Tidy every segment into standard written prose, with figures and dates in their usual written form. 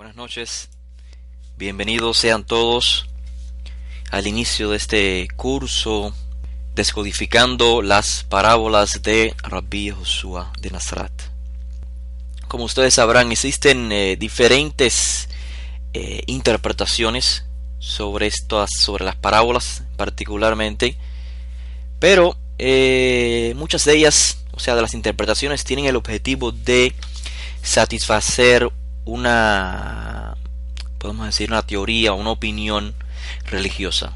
Buenas noches, bienvenidos sean todos al inicio de este curso descodificando las parábolas de Rabbi Joshua de Nazaret. Como ustedes sabrán, existen diferentes interpretaciones sobre las parábolas particularmente, pero muchas de ellas, de las interpretaciones, tienen el objetivo de satisfacer una teoría, una opinión religiosa.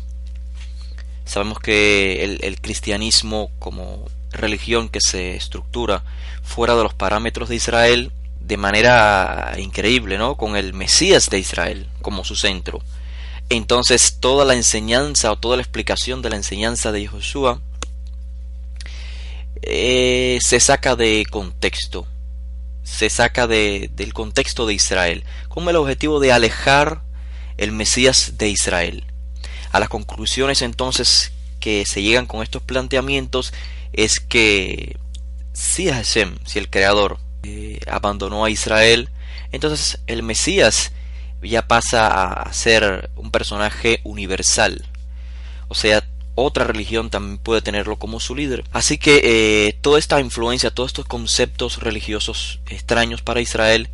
Sabemos que el cristianismo, como religión que se estructura fuera de los parámetros de Israel de manera increíble, ¿no? Con el Mesías de Israel como su centro. Entonces toda la enseñanza o toda la explicación de la enseñanza de Joshua se saca de contexto. Se saca del contexto de Israel, con el objetivo de alejar el Mesías de Israel. A las conclusiones entonces que se llegan con estos planteamientos es que si Hashem, si el Creador abandonó a Israel, entonces el Mesías ya pasa a ser un personaje universal. O sea, otra religión también puede tenerlo como su líder. Así que toda esta influencia, todos estos conceptos religiosos extraños para Israel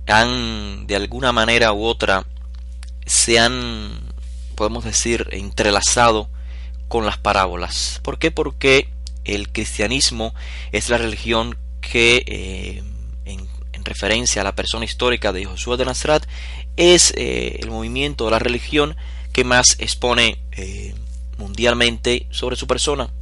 han, de alguna manera u otra, se han, podemos decir, entrelazado con las parábolas. ¿Por qué? Porque el cristianismo es la religión que, en referencia a la persona histórica de Joshua de Nazaret, es el movimiento de la religión que más expone mundialmente sobre su persona.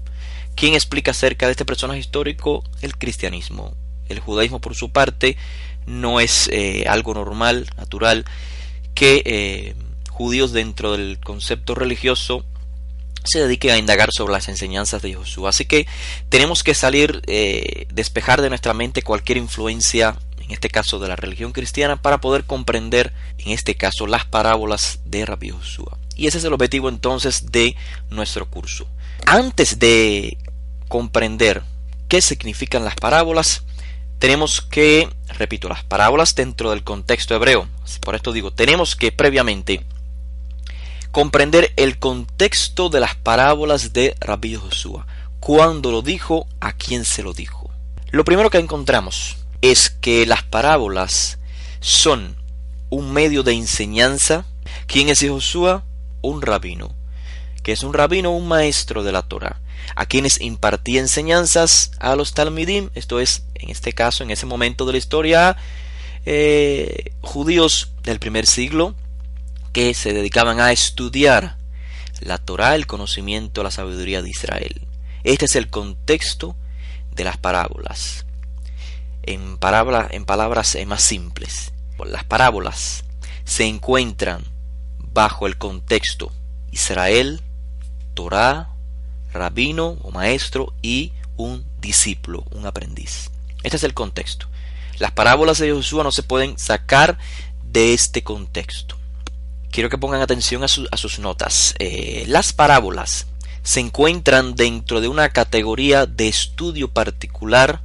¿Quién explica acerca de este personaje histórico? El cristianismo. El judaísmo, por su parte, no es algo normal, natural, que judíos dentro del concepto religioso se dediquen a indagar sobre las enseñanzas de Joshua. Así que tenemos que despejar de nuestra mente cualquier influencia, en este caso de la religión cristiana, para poder comprender, en este caso, las parábolas de Rabbi Joshua. Y ese es el objetivo entonces de nuestro curso. Antes de comprender qué significan las parábolas, tenemos que, repito, las parábolas dentro del contexto hebreo. Por esto digo, tenemos que previamente comprender el contexto de las parábolas de Rabbi Joshua. ¿Cuándo lo dijo? ¿A quién se lo dijo? Lo primero que encontramos es que las parábolas son un medio de enseñanza. ¿Quién es Joshua? Un rabino. ¿Qué es un rabino? Un maestro de la Torá, a quienes impartía enseñanzas a los talmidim, esto es, en este caso, en ese momento de la historia, judíos del primer siglo que se dedicaban a estudiar la Torá, el conocimiento, la sabiduría de Israel. Este es el contexto de las parábolas. En palabras más simples, las parábolas se encuentran bajo el contexto Israel, Torá, rabino o maestro y un discípulo, un aprendiz. Este es el contexto. Las parábolas de Joshua no se pueden sacar de este contexto. Quiero que pongan atención a sus notas. Las parábolas se encuentran dentro de una categoría de estudio particular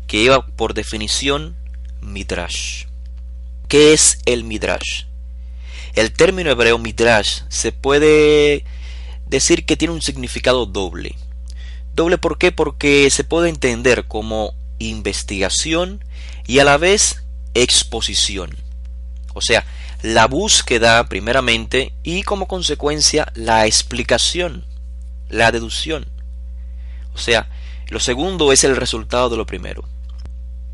que lleva por definición Midrash. ¿Qué es el Midrash? El término hebreo Midrash se puede decir que tiene un significado doble. ¿Doble por qué? Porque se puede entender como investigación y a la vez exposición. O sea, la búsqueda primeramente y como consecuencia la explicación, la deducción. O sea, lo segundo es el resultado de lo primero.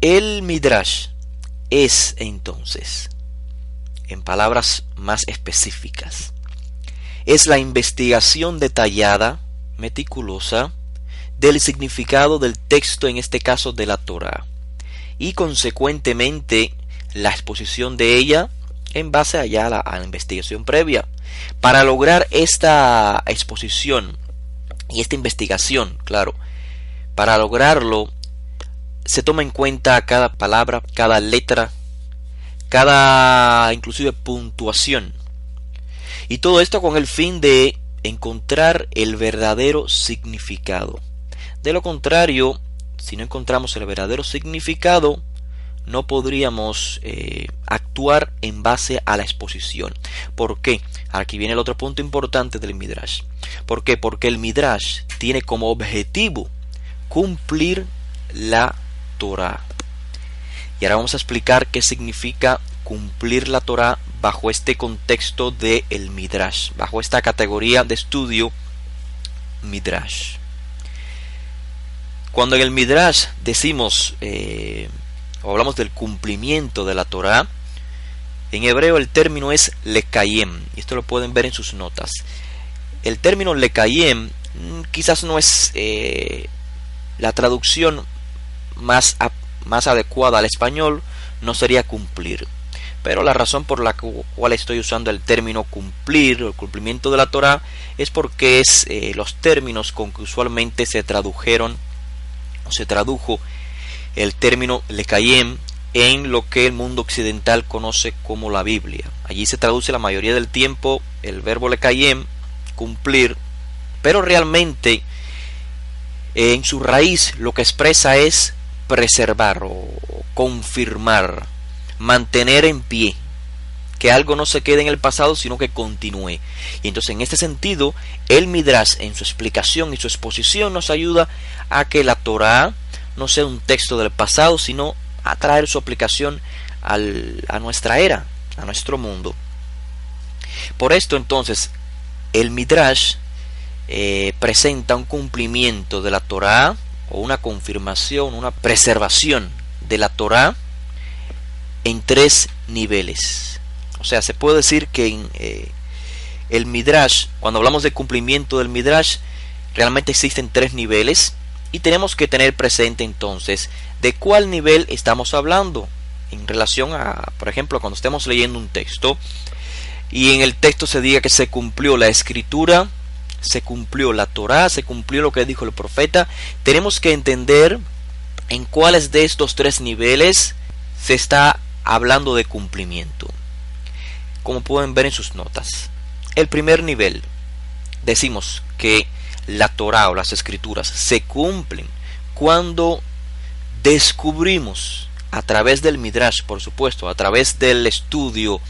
El Midrash es entonces, en palabras más específicas, es la investigación detallada, meticulosa, del significado del texto, en este caso de la Torá, y consecuentemente la exposición de ella en base a la investigación previa. Para lograr esta exposición y esta investigación, claro, para lograrlo se toma en cuenta cada palabra, cada letra, cada inclusive puntuación, y todo esto con el fin de encontrar el verdadero significado. De lo contrario, si no encontramos el verdadero significado, no podríamos actuar en base a la exposición. ¿Por qué? Aquí viene el otro punto importante del Midrash. ¿Por qué? Porque el Midrash tiene como objetivo cumplir la Torah. Y ahora vamos a explicar qué significa cumplir la Torah bajo este contexto del Midrash, bajo esta categoría de estudio Midrash. Cuando en el Midrash decimos o hablamos del cumplimiento de la Torah, en hebreo el término es lekayem, y esto lo pueden ver en sus notas. El término lekayem quizás no es la traducción más adecuada al español, no sería cumplir. Pero la razón por la cual estoy usando el término cumplir o el cumplimiento de la Torah es porque es los términos con que usualmente se tradujeron o se tradujo el término lekayem en lo que el mundo occidental conoce como la Biblia. Allí se traduce la mayoría del tiempo el verbo lekayem, cumplir, pero realmente en su raíz lo que expresa es preservar o confirmar, mantener en pie, que algo no se quede en el pasado sino que continúe. Y entonces en este sentido el Midrash en su explicación y su exposición nos ayuda a que la Torah no sea un texto del pasado, sino a traer su aplicación a nuestra era, a nuestro mundo. Por esto entonces el Midrash presenta un cumplimiento de la Torah o una confirmación, una preservación de la Torah en 3 niveles. O sea, se puede decir que en el Midrash, cuando hablamos de cumplimiento del Midrash, realmente existen 3 niveles y tenemos que tener presente entonces de cuál nivel estamos hablando en relación a, por ejemplo, cuando estemos leyendo un texto y en el texto se diga que se cumplió la escritura, se cumplió la Torah, se cumplió lo que dijo el profeta. Tenemos que entender en cuáles de estos 3 niveles se está hablando de cumplimiento, como pueden ver en sus notas. El primer nivel, decimos que la Torah o las escrituras se cumplen cuando descubrimos a través del Midrash, por supuesto, a través del estudio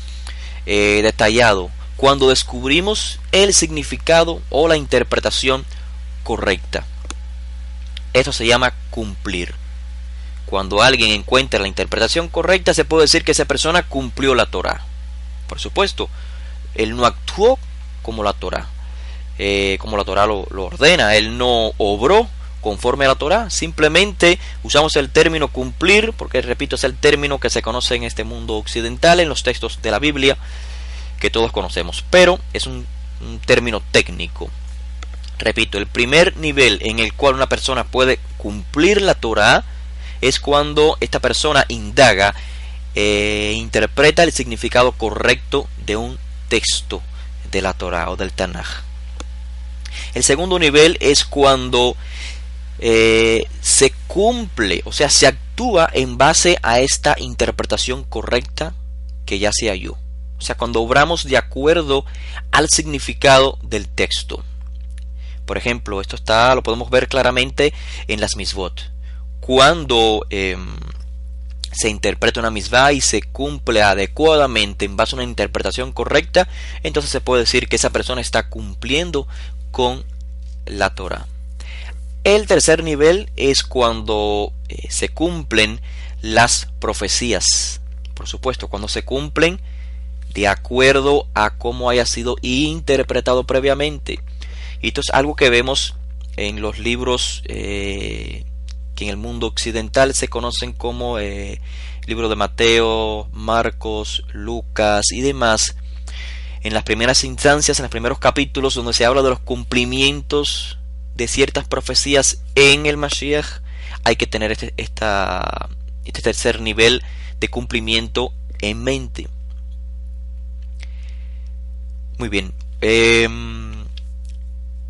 detallado, cuando descubrimos el significado o la interpretación correcta. Eso se llama cumplir. Cuando alguien encuentra la interpretación correcta, se puede decir que esa persona cumplió la Torah. Por supuesto, él no actuó como la Torah lo ordena, él no obró conforme a la Torah, simplemente usamos el término cumplir, porque repito, es el término que se conoce en este mundo occidental, en los textos de la Biblia, que todos conocemos, pero es un término técnico. Repito, el primer nivel en el cual una persona puede cumplir la Torah es cuando esta persona indaga interpreta el significado correcto de un texto de la Torah o del Tanaj. El segundo nivel es cuando se cumple, o sea, se actúa en base a esta interpretación correcta que ya se halló. O sea, cuando obramos de acuerdo al significado del texto. Por ejemplo, esto lo podemos ver claramente en las misvot. Cuando se interpreta una misvá y se cumple adecuadamente en base a una interpretación correcta, entonces se puede decir que esa persona está cumpliendo con la Torah. El tercer nivel es cuando se cumplen las profecías. Por supuesto, cuando se cumplen de acuerdo a cómo haya sido interpretado previamente. Y esto es algo que vemos en los libros que en el mundo occidental se conocen como libro de Mateo, Marcos, Lucas y demás. En las primeras instancias, en los primeros capítulos donde se habla de los cumplimientos de ciertas profecías en el Mashiach, hay que tener este tercer nivel de cumplimiento en mente. Muy bien.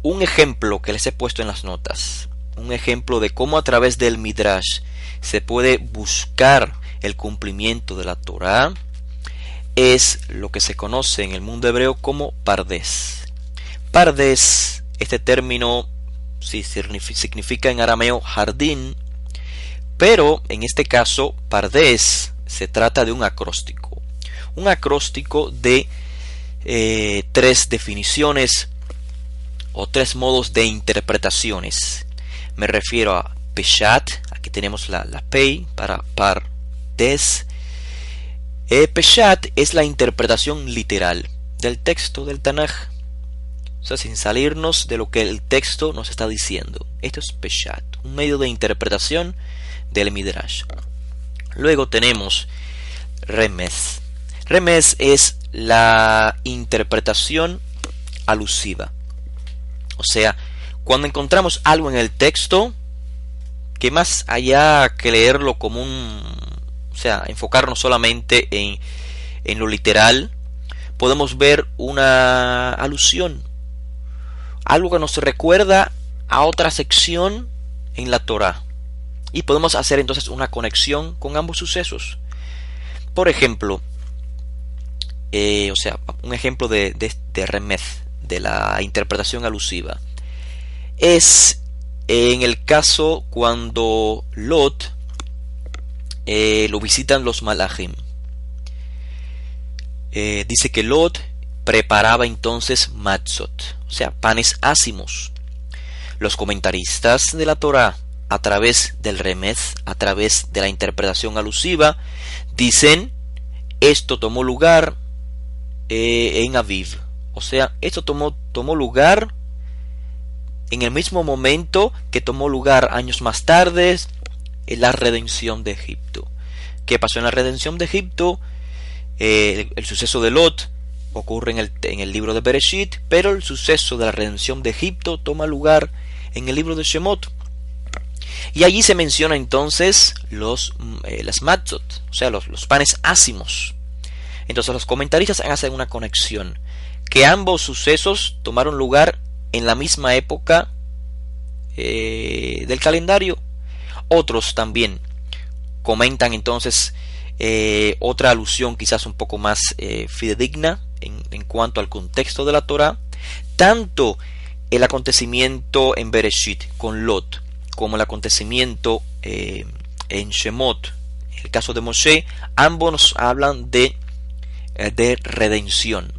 Un ejemplo que les he puesto en las notas, un ejemplo de cómo a través del Midrash se puede buscar el cumplimiento de la Torah, es lo que se conoce en el mundo hebreo como Pardes. Pardes, este término significa en arameo jardín, Pero en este caso, Pardes se trata de un acróstico. Un acróstico de tres definiciones o tres modos de interpretaciones. Me refiero a Peshat, aquí tenemos la Pei para Pardes. Peshat es la interpretación literal del texto del Tanaj. O sea, sin salirnos de lo que el texto nos está diciendo. Esto es Peshat, un medio de interpretación del Midrash. Luego tenemos Remez. Remez es la interpretación alusiva. O sea, cuando encontramos algo en el texto, que más allá que leerlo como o sea, enfocarnos solamente en lo literal, podemos ver una alusión, algo que nos recuerda a otra sección en la Torá, y podemos hacer entonces una conexión con ambos sucesos. Por ejemplo, o sea, un ejemplo de remez, de la interpretación alusiva, es en el caso cuando Lot lo visitan los malachim. Dice que Lot preparaba entonces matzot, o sea, panes ácimos. Los comentaristas de la Torá, a través del remez, a través de la interpretación alusiva, dicen: esto tomó lugar en Aviv, o sea, esto tomó lugar en el mismo momento que tomó lugar años más tarde en la redención de Egipto. ¿Qué pasó en la redención de Egipto? El suceso de Lot ocurre en el libro de Bereshit, pero el suceso de la redención de Egipto toma lugar en el libro de Shemot. Y allí se menciona entonces las matzot, o sea, los panes ácimos. Entonces los comentaristas hacen una conexión, que ambos sucesos tomaron lugar en la misma época del calendario. Otros también comentan entonces otra alusión quizás un poco más fidedigna en cuanto al contexto de la Torá. Tanto el acontecimiento en Bereshit con Lot como el acontecimiento en Shemot, en el caso de Moshe, ambos nos hablan de redención,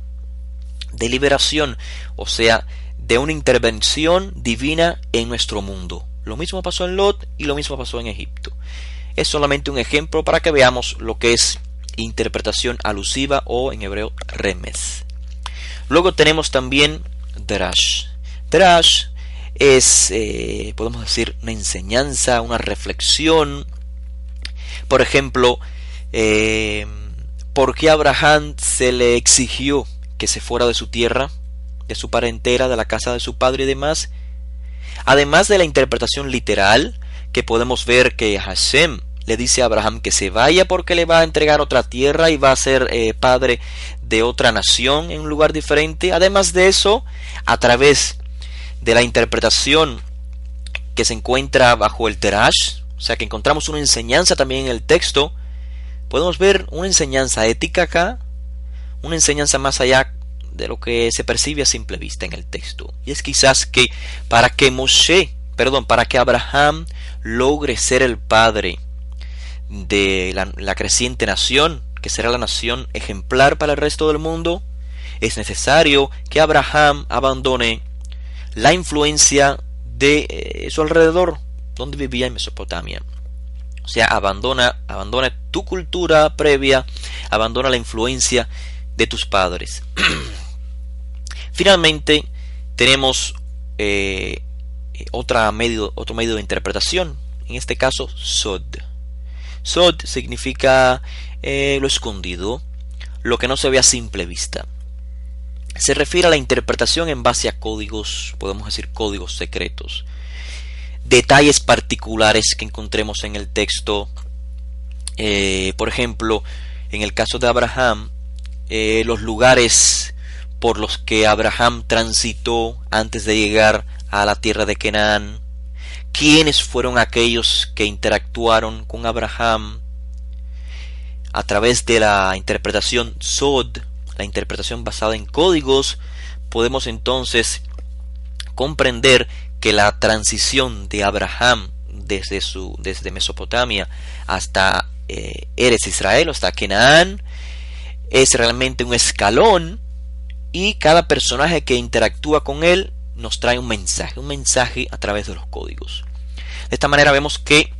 de liberación, o sea, de una intervención divina en nuestro mundo. Lo mismo pasó en Lot y lo mismo pasó en Egipto. Es solamente un ejemplo para que veamos lo que es interpretación alusiva, o en hebreo remez. Luego tenemos también Drash. Drash es, podemos decir, una enseñanza, una reflexión. Por ejemplo, ¿por qué a Abraham se le exigió que se fuera de su tierra, de su parentela, de la casa de su padre y demás? Además de la interpretación literal, que podemos ver que Hashem le dice a Abraham que se vaya porque le va a entregar otra tierra y va a ser padre de otra nación en un lugar diferente. Además de eso, a través de la interpretación que se encuentra bajo el Terash, o sea que encontramos una enseñanza también en el texto, podemos ver una enseñanza ética acá, una enseñanza más allá de lo que se percibe a simple vista en el texto. Y es quizás que para que Abraham logre ser el padre de la creciente nación, que será la nación ejemplar para el resto del mundo, es necesario que Abraham abandone la influencia de su alrededor, donde vivía en Mesopotamia. O sea, abandona tu cultura previa, abandona la influencia de tus padres. Finalmente tenemos otro medio de interpretación, en este caso Sod. Sod significa lo escondido, lo que no se ve a simple vista. Se refiere a la interpretación en base a códigos, podemos decir códigos secretos, detalles particulares que encontremos en el texto. Por ejemplo, en el caso de Abraham, los lugares por los que Abraham transitó antes de llegar a la tierra de Canaán, quiénes fueron aquellos que interactuaron con Abraham. A través de la interpretación Sod, la interpretación basada en códigos, podemos entonces comprender que la transición de Abraham desde Mesopotamia hasta Eretz Israel, hasta Canaán. Es realmente un escalón, y cada personaje que interactúa con él nos trae un mensaje a través de los códigos. De esta manera vemos que,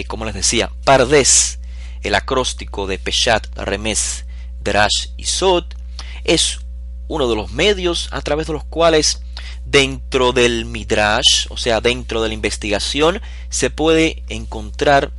como les decía, Pardes, el acróstico de Peshat, Remes, Drash y Sod, es uno de los medios a través de los cuales dentro del Midrash, o sea, dentro de la investigación, se puede encontrar,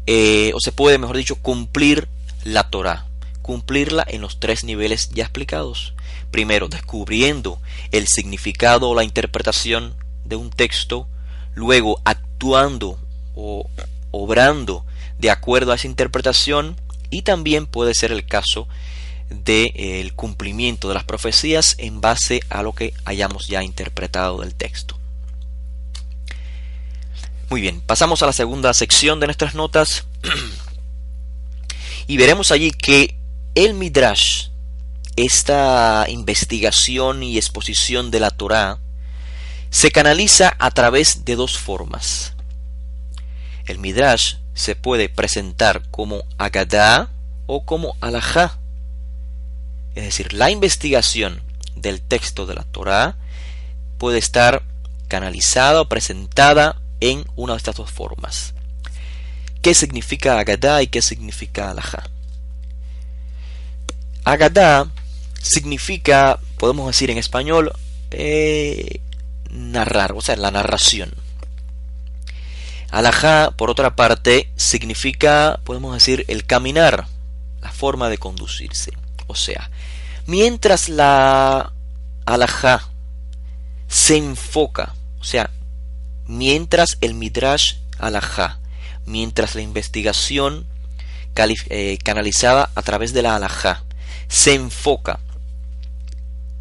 o se puede, mejor dicho, cumplir la Torá, cumplirla en los tres niveles ya explicados. Primero, descubriendo el significado o la interpretación de un texto, luego actuando o obrando de acuerdo a esa interpretación, y también puede ser el caso del cumplimiento de las profecías en base a lo que hayamos ya interpretado del texto. Muy bien, pasamos a la segunda sección de nuestras notas y veremos allí que el Midrash, esta investigación y exposición de la Torá, se canaliza a través de dos formas. El Midrash se puede presentar como Agadá o como Alajá. Es decir, la investigación del texto de la Torá puede estar canalizada o presentada en una de estas dos formas. ¿Qué significa Agadá y qué significa Alajá? Agadá significa, podemos decir en español, narrar, o sea, la narración. Alajá, por otra parte, significa, podemos decir, el caminar, la forma de conducirse. O sea, mientras la alajá se enfoca, o sea, mientras el Midrash alajá, mientras la investigación canalizada a través de la alajá se enfoca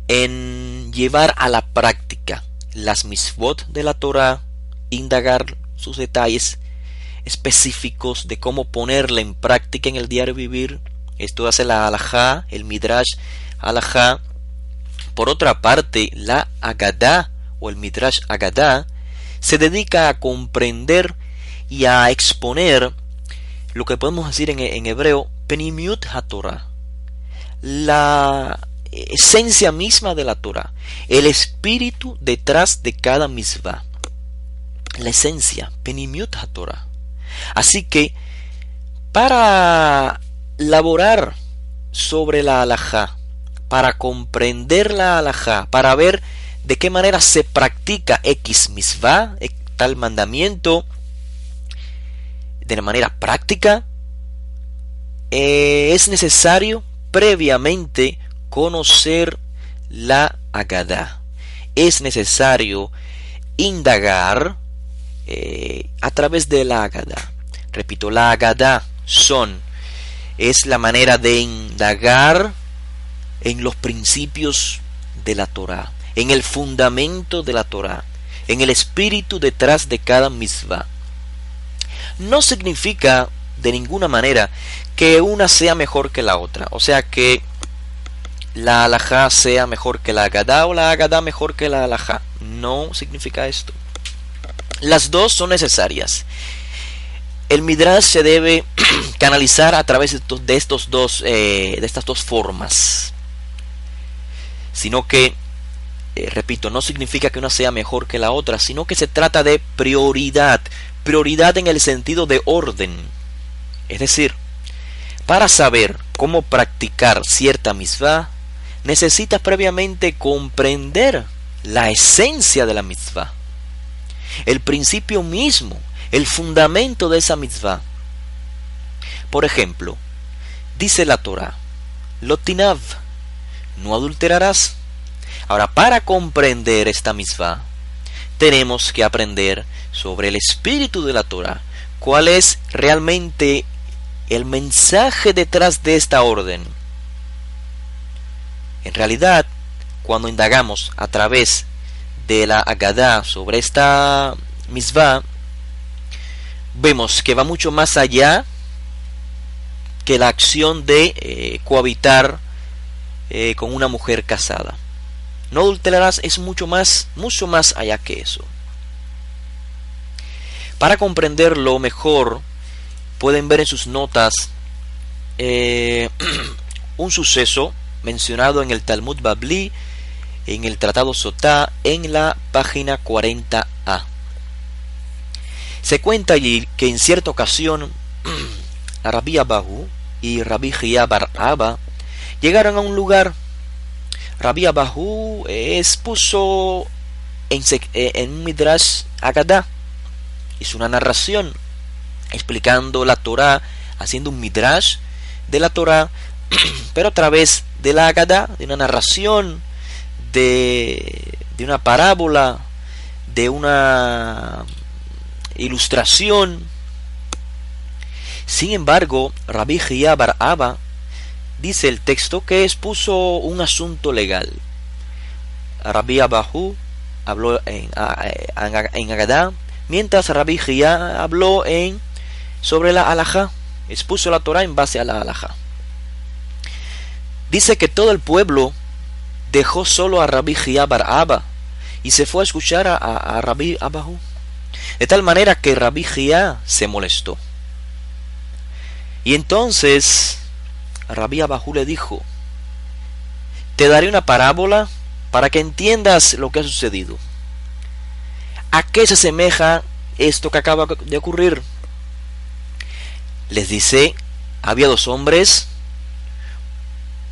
en llevar a la práctica las misvot de la Torá, indagar sus detalles específicos de cómo ponerla en práctica en el diario vivir. Esto hace la alajá, el Midrash alajá. Por otra parte, la Agadá o el Midrash Agadá se dedica a comprender y a exponer lo que podemos decir en hebreo Penimiut HaTorah, la esencia misma de la Torah, el espíritu detrás de cada mitzvah, la esencia, Penimiut HaTorah. Así que para laborar sobre la alajá, para comprender la alajá, para ver de qué manera se practica X mitzvah, tal mandamiento, de manera práctica, es necesario previamente conocer la Agadá. Es necesario indagar a través de la Agadá. Repito, la Agadá es la manera de indagar en los principios de la Torá, en el fundamento de la Torá, en el espíritu detrás de cada mitzvah. No significa de ninguna manera que una sea mejor que la otra, o sea que la alajá sea mejor que la agadá o la agadá mejor que la alajá. No significa esto. Las dos son necesarias. El Midrash se debe canalizar a través de estas dos formas, sino que, repito, no significa que una sea mejor que la otra, sino que se trata de prioridad en el sentido de orden. Es decir, para saber cómo practicar cierta mitzvah, necesitas previamente comprender la esencia de la mitzvah, el principio mismo, el fundamento de esa mitzvah. Por ejemplo, dice la Torah, Lo tinav, no adulterarás. Ahora, para comprender esta mitzvah, tenemos que aprender sobre el espíritu de la Torah, cuál es realmente el mensaje detrás de esta orden. En realidad, cuando indagamos a través de la Agadá sobre esta mitzvah, vemos que va mucho más allá que la acción de cohabitar con una mujer casada. No adulterarás es mucho más allá que eso. Para comprenderlo mejor, pueden ver en sus notas un suceso mencionado en el Talmud Babli, en el Tratado Sotá, en la página 40a. Se cuenta allí que en cierta ocasión Rabbi Abahu y Rabbi Jia bar Abba llegaron a un lugar. Rabbi Abahu expuso en un Midrash Agadá, hizo una narración explicando la Torah, haciendo un Midrash de la Torah, pero a través de la Agadá, de una narración, de una parábola, de una ilustración. Sin embargo, Rabbi Jia bar Abba, dice el texto, que expuso un asunto legal. Rabbi Abahu habló en Agadá, mientras Rabbi Jia habló sobre la halajá, expuso la Torah en base a la halajá. Dice que todo el pueblo dejó solo a Rabbi Jia bar Abba y se fue a escuchar a Rabbi Abahu, de tal manera que Rabbi Jia se molestó. Y entonces Rabbi Abahu le dijo: te daré una parábola para que entiendas lo que ha sucedido. ¿A qué se asemeja esto que acaba de ocurrir? Les dice: había dos hombres.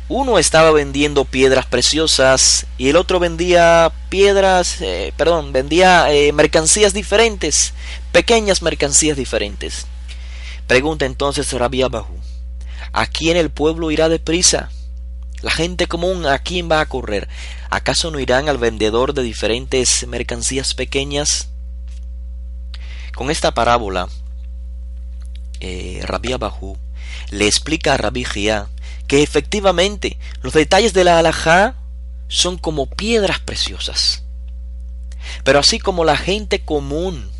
Uno estaba vendiendo piedras preciosas y el otro vendía mercancías diferentes, pequeñas mercancías diferentes. Pregunta entonces Rabbi Abahu: ¿a quién el pueblo irá deprisa? La gente común, ¿a quién va a correr? ¿Acaso no irán al vendedor de diferentes mercancías pequeñas? Con esta parábola, Rabbi Abahu le explica a Rabbi Jia que efectivamente los detalles de la halajá son como piedras preciosas. Pero así como la gente común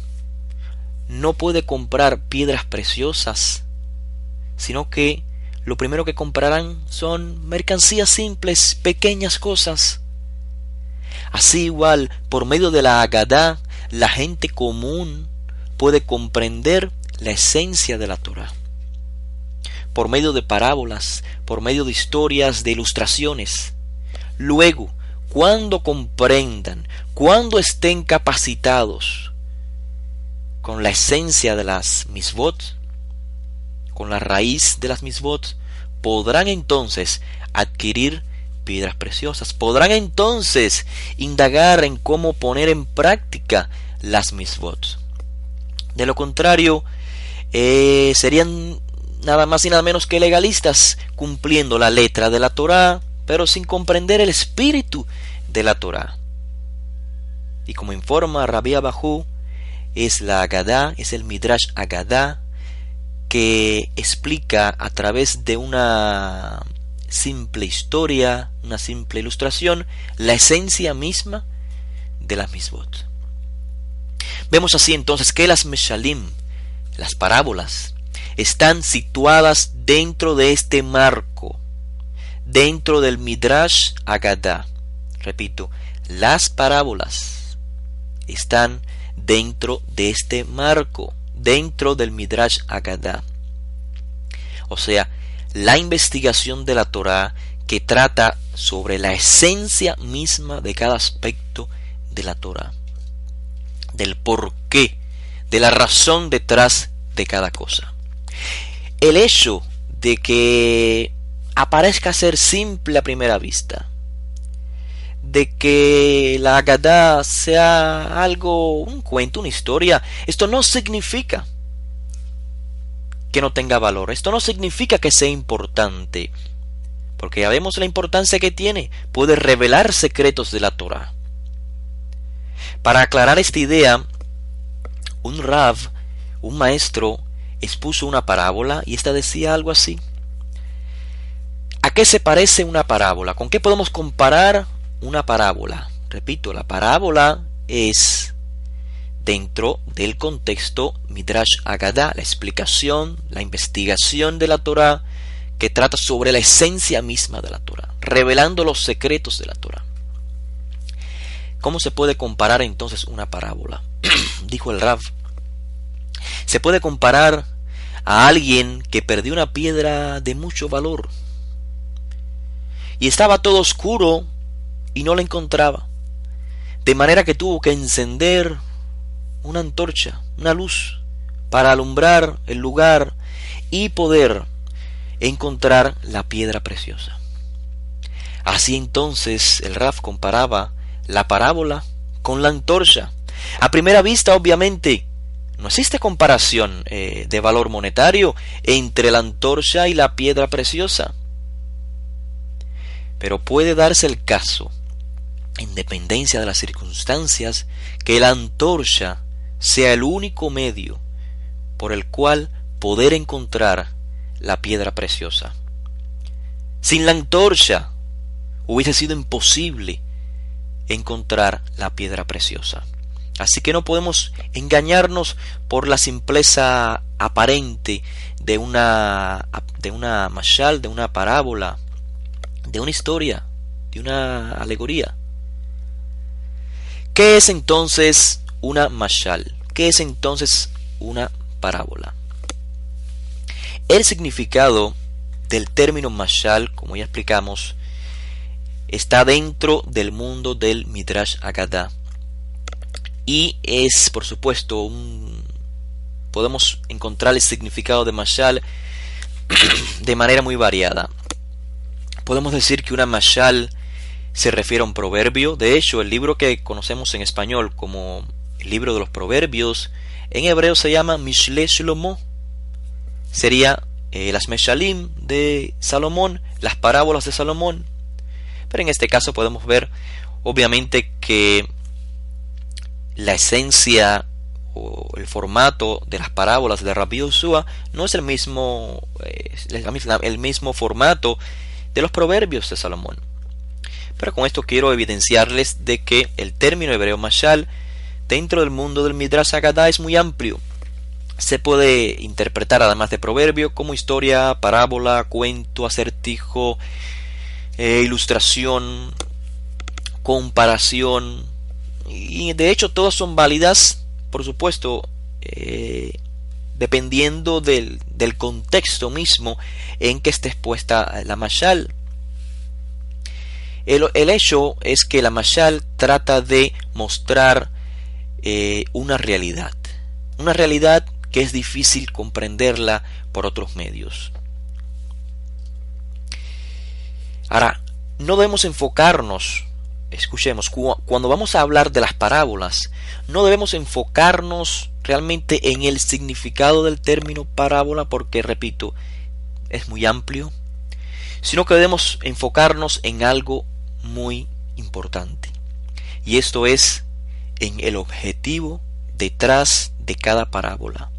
no puede comprar piedras preciosas, sino que lo primero que comprarán son mercancías simples, pequeñas cosas. Así igual, por medio de la Agadá, la gente común puede comprender la esencia de la Torah. Por medio de parábolas, por medio de historias, de ilustraciones. Luego, cuando comprendan, cuando estén capacitados con la esencia de las misvot, con la raíz de las misvot, podrán entonces adquirir piedras preciosas, podrán entonces indagar en cómo poner en práctica las misvot. De lo contrario, serían nada más y nada menos que legalistas, cumpliendo la letra de la Torá, pero sin comprender el espíritu de la Torá. Y como informa Rabbi Abahu, es la Agadá, es el Midrash Agadá, que explica a través de una simple historia, una simple ilustración, la esencia misma de las misvot. Vemos así entonces que las meshalim, las parábolas, están situadas dentro de este marco, dentro del Midrash Agadá. Repito, las parábolas están dentro de este marco, dentro del Midrash Agadá. O sea, la investigación de la Torá que trata sobre la esencia misma de cada aspecto de la Torá, del porqué, de la razón detrás de cada cosa. El hecho de que aparezca ser simple a primera vista, de que la Agadá sea algo, un cuento, una historia, esto no significa que no tenga valor, esto no significa que sea importante, porque ya vemos la importancia que tiene, puede revelar secretos de la Torá. Para aclarar esta idea, un Rav, un maestro, expuso una parábola y esta decía algo así: ¿a qué se parece una parábola? ¿Con qué podemos comparar una parábola? Repito, la parábola es dentro del contexto Midrash Agadá, la explicación, la investigación de la Torá que trata sobre la esencia misma de la Torá, revelando los secretos de la Torá. ¿Cómo se puede comparar entonces una parábola? Dijo el Rav: Se puede comparar a alguien que perdió una piedra de mucho valor y estaba todo oscuro y no la encontraba, de manera que tuvo que encender una antorcha, una luz, para alumbrar el lugar y poder encontrar la piedra preciosa. Así entonces el Raf comparaba la parábola con la antorcha. A primera vista, obviamente, no existe comparación de valor monetario entre la antorcha y la piedra preciosa. Pero puede darse el caso, en dependencia de las circunstancias, que la antorcha sea el único medio por el cual poder encontrar la piedra preciosa. Sin la antorcha hubiese sido imposible encontrar la piedra preciosa. Así que no podemos engañarnos por la simpleza aparente de una mashal, de una parábola, de una historia, de una alegoría. ¿Qué es entonces una mashal? ¿Qué es entonces una parábola? El significado del término mashal, como ya explicamos, está dentro del mundo del Midrash Haggadah y es, por supuesto, podemos encontrar el significado de mashal de manera muy variada. Podemos decir que una mashal se refiere a un proverbio. De hecho, el libro que conocemos en español como el libro de los proverbios, en hebreo se llama Mishle Shlomo. Sería las Meshalim de Salomón, las parábolas de Salomón. Pero en este caso podemos ver, obviamente, que la esencia o el formato de las parábolas de Rabbi Yoshua no es el mismo formato de los proverbios de Salomón. Pero con esto quiero evidenciarles de que el término hebreo mashal dentro del mundo del Midrash Haggadah es muy amplio. Se puede interpretar, además de proverbio, como historia, parábola, cuento, acertijo, ilustración, comparación, y de hecho todas son válidas, por supuesto, dependiendo del contexto mismo en que esté expuesta la mashal. El hecho es que la mashal trata de mostrar una realidad que es difícil comprenderla por otros medios. Ahora, no debemos enfocarnos, escuchemos, cuando vamos a hablar de las parábolas, no debemos enfocarnos realmente en el significado del término parábola, porque, repito, es muy amplio, sino que debemos enfocarnos en algo muy importante, y esto es en el objetivo detrás de cada parábola.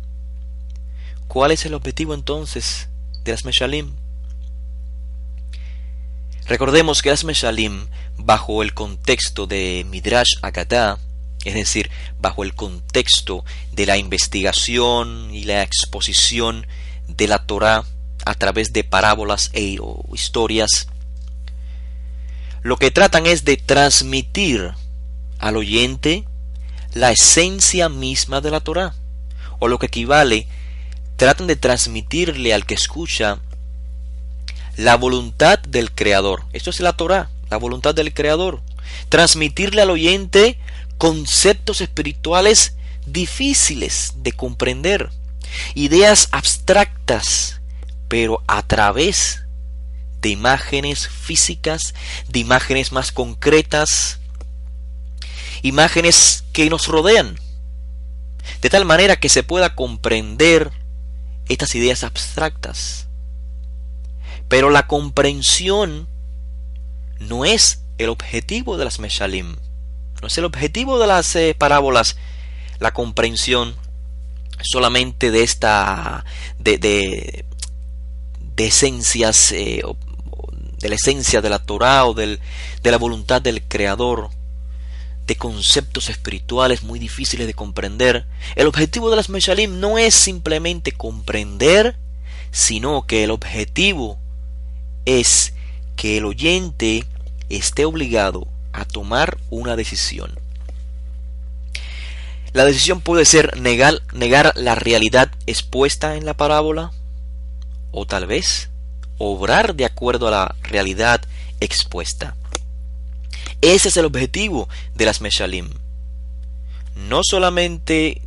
¿Cuál es el objetivo entonces de las Meshalim? Recordemos que las Meshalim, bajo el contexto de Midrash Haggadah, es decir, bajo el contexto de la investigación y la exposición de la Torá a través de parábolas o historias, lo que tratan es de transmitir al oyente la esencia misma de la Torá, o lo que equivale, tratan de transmitirle al que escucha la voluntad del Creador. Esto es la Torá, la voluntad del Creador. Transmitirle al oyente conceptos espirituales difíciles de comprender, ideas abstractas, pero a través de imágenes físicas, de imágenes más concretas, imágenes que nos rodean, de tal manera que se pueda comprender estas ideas abstractas. Pero la comprensión no es el objetivo de las Meshalim, no es el objetivo de las parábolas, la comprensión solamente de esencias, de la esencia de la Torá o de la voluntad del Creador, de conceptos espirituales muy difíciles de comprender. El objetivo de las Meshalim no es simplemente comprender, sino que el objetivo es que el oyente esté obligado a tomar una decisión. La decisión puede ser negar la realidad expuesta en la parábola, o tal vez obrar de acuerdo a la realidad expuesta. Ese es el objetivo de las Meshalim. No solamente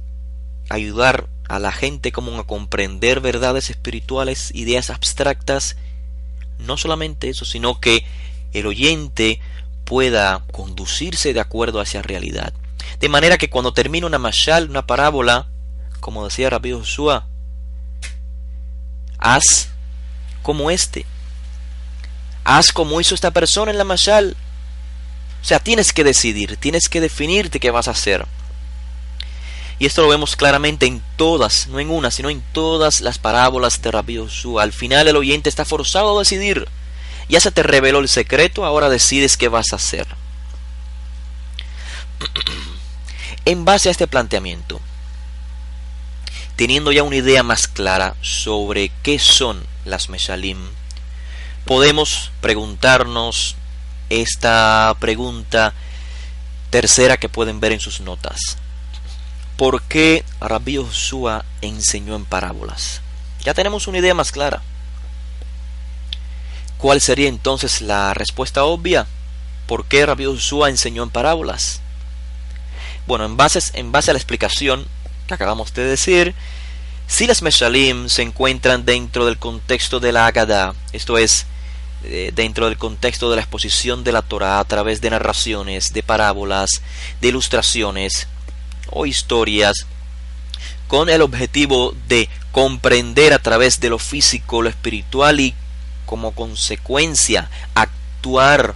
ayudar a la gente común a comprender verdades espirituales, ideas abstractas, no solamente eso, sino que el oyente pueda conducirse de acuerdo a esa realidad. De manera que cuando termina una mashal, una parábola, como decía Rabbi Joshua, haz como haz como hizo esta persona en la mashal. O sea, tienes que decidir, tienes que definirte qué vas a hacer. Y esto lo vemos claramente en todas, no en una, sino en todas las parábolas de Rabbi Joshua. Al final el oyente está forzado a decidir. Ya se te reveló el secreto, ahora decides qué vas a hacer. En base a este planteamiento, teniendo ya una idea más clara sobre qué son las Meshalim, podemos preguntarnos esta pregunta tercera que pueden ver en sus notas. ¿Por qué Rabbi Joshua enseñó en parábolas? Ya tenemos una idea más clara. ¿Cuál sería entonces la respuesta obvia? ¿Por qué Rabbi Joshua enseñó en parábolas? Bueno, en base a la explicación que acabamos de decir, si las Meshalim se encuentran dentro del contexto de la Haggadah, esto es, dentro del contexto de la exposición de la Torah a través de narraciones, de parábolas, de ilustraciones o historias, con el objetivo de comprender a través de lo físico, lo espiritual y como consecuencia actuar